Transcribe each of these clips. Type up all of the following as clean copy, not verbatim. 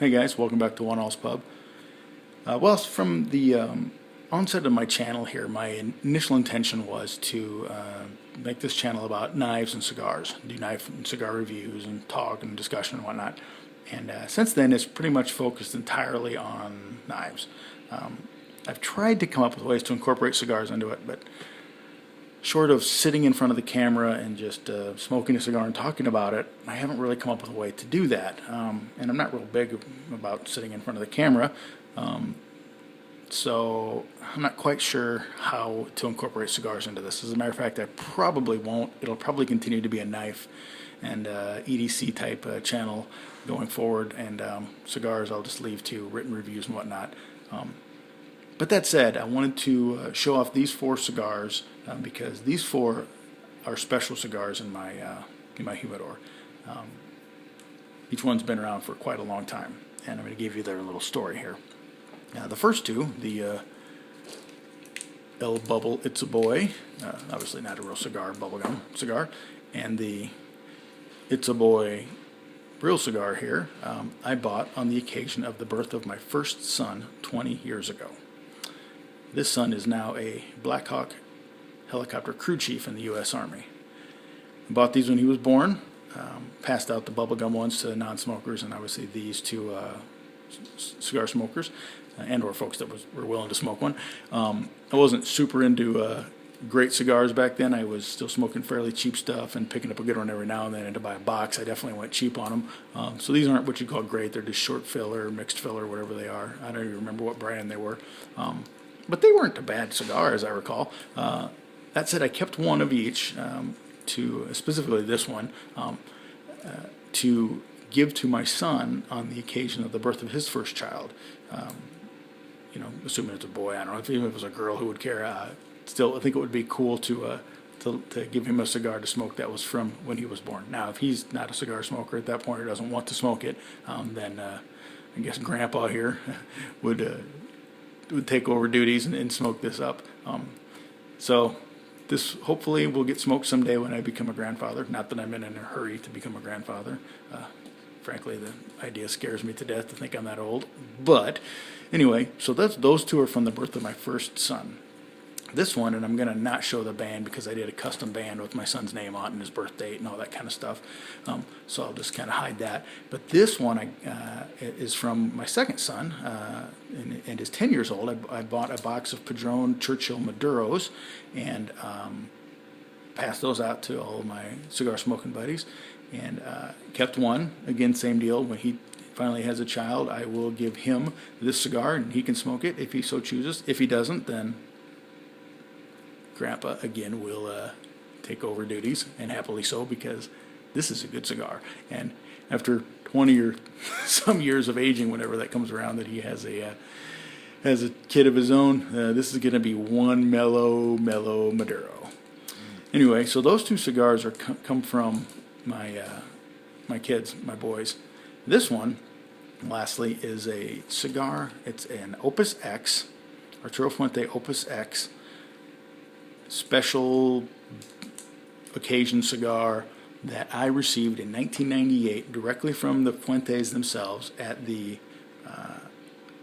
Hey guys, welcome back to One All's Pub. From the onset of my channel here, my initial intention was to make this channel about knives and cigars, do knife and cigar reviews and talk and discussion and whatnot. And since then, it's pretty much focused entirely on knives. I've tried to come up with ways to incorporate cigars into it, but short of sitting in front of the camera and just smoking a cigar and talking about it, I haven't really come up with a way to do that. And I'm not real big about sitting in front of the camera, so I'm not quite sure how to incorporate cigars into this. As a matter of fact, I probably won't. It'll probably continue to be a knife and EDC type channel going forward, and cigars I'll just leave to written reviews and whatnot. But that said, I wanted to show off these four cigars because these four are special cigars in my humidor. Each one's been around for quite a long time, and I'm going to give you their little story here. The first two, the El Bubble It's a Boy, obviously not a real cigar, bubblegum cigar, and the It's a Boy real cigar here, I bought on the occasion of the birth of my first son 20 years ago. This son is now a Black Hawk helicopter crew chief in the U.S. Army. I bought these when he was born, passed out the bubblegum ones to non-smokers, and obviously these to cigar smokers and or folks that were willing to smoke one. I wasn't super into great cigars back then. I was still smoking fairly cheap stuff and picking up a good one every now and then, and to buy a box, I definitely went cheap on them. So these aren't what you call great. They're just short filler, mixed filler, whatever they are. I don't even remember what brand they were. But they weren't a bad cigar, as I recall. That said, I kept one of each, specifically this one, to give to my son on the occasion of the birth of his first child. Assuming it's a boy, I don't know if even if it was a girl who would care. Still, I think it would be cool to give him a cigar to smoke that was from when he was born. Now, if he's not a cigar smoker at that point or doesn't want to smoke it, then I guess Grandpa here would take over duties and smoke this up. So this hopefully will get smoked someday when I become a grandfather. Not that I'm in a hurry to become a grandfather. Frankly, the idea scares me to death to think I'm that old. But anyway, so those two are from the birth of my first son. This one, and I'm going to not show the band because I did a custom band with my son's name on it and his birth date and all that kind of stuff. So I'll just kind of hide that. But this one is from my second son and is 10 years old. I bought a box of Padrone Churchill Maduros and passed those out to all of my cigar smoking buddies and kept one. Again, same deal. When he finally has a child, I will give him this cigar and he can smoke it if he so chooses. If he doesn't, then Grandpa again will take over duties, and happily so, because this is a good cigar. And after 20 or some years of aging, whenever that comes around, that he has a kid of his own, this is going to be one mellow Maduro. Anyway, so those two cigars are come from my kids, my boys. This one, lastly, is a cigar. It's an Opus X, Arturo Fuente Opus X, special occasion cigar that I received in 1998 directly from the Fuentes themselves at the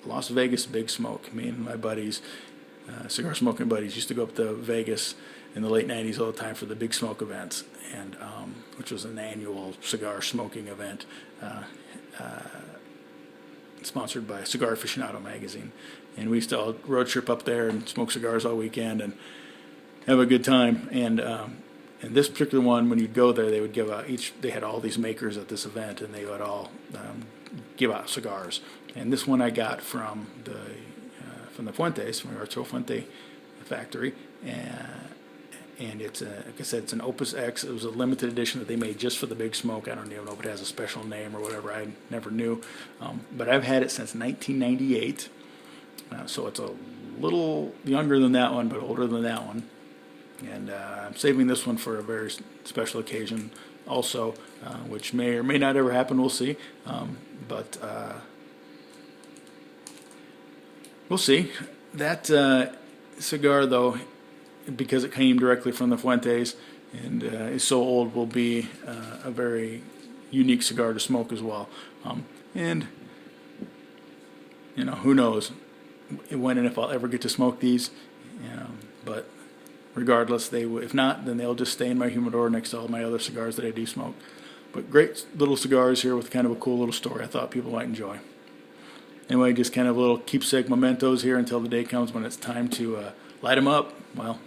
Las Vegas Big Smoke. Me and my buddies, cigar smoking buddies, used to go up to Vegas in the late 90s all the time for the Big Smoke events, and which was an annual cigar smoking event sponsored by Cigar Aficionado magazine. And we used to all road trip up there and smoke cigars all weekend and have a good time. And this particular one, when you'd go there, they would give out they had all these makers at this event, and they would all give out cigars. And this one I got from the Fuentes, from the Arturo Fuente factory, and it's like I said, it's an Opus X. It was a limited edition that they made just for the Big Smoke. I don't even know if it has a special name or whatever. I never knew, but I've had it since 1998. So it's a little younger than that one, but older than that one. And I'm saving this one for a very special occasion also, which may or may not ever happen. We'll see. But we'll see. That cigar, though, because it came directly from the Fuentes and is so old, will be a very unique cigar to smoke as well. And you know, who knows when and if I'll ever get to smoke these. But regardless, if not, then they'll just stay in my humidor next to all my other cigars that I do smoke. But great little cigars here with kind of a cool little story I thought people might enjoy. Anyway, just kind of little keepsake mementos here until the day comes when it's time to light them up, well,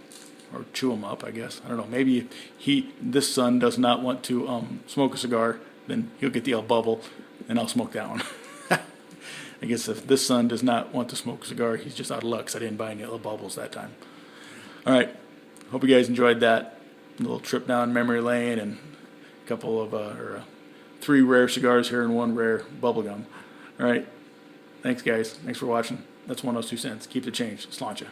or chew them up, I guess. I don't know. Maybe if this son does not want to smoke a cigar, then he'll get the El Bubble, and I'll smoke that one. I guess if this son does not want to smoke a cigar, he's just out of luck, 'cause I didn't buy any El Bubbles that time. All right. Hope you guys enjoyed that little trip down memory lane and a couple of, 3 rare cigars here and 1 rare bubble gum. All right. Thanks, guys. Thanks for watching. That's 102 cents. Keep the change. Sláinte.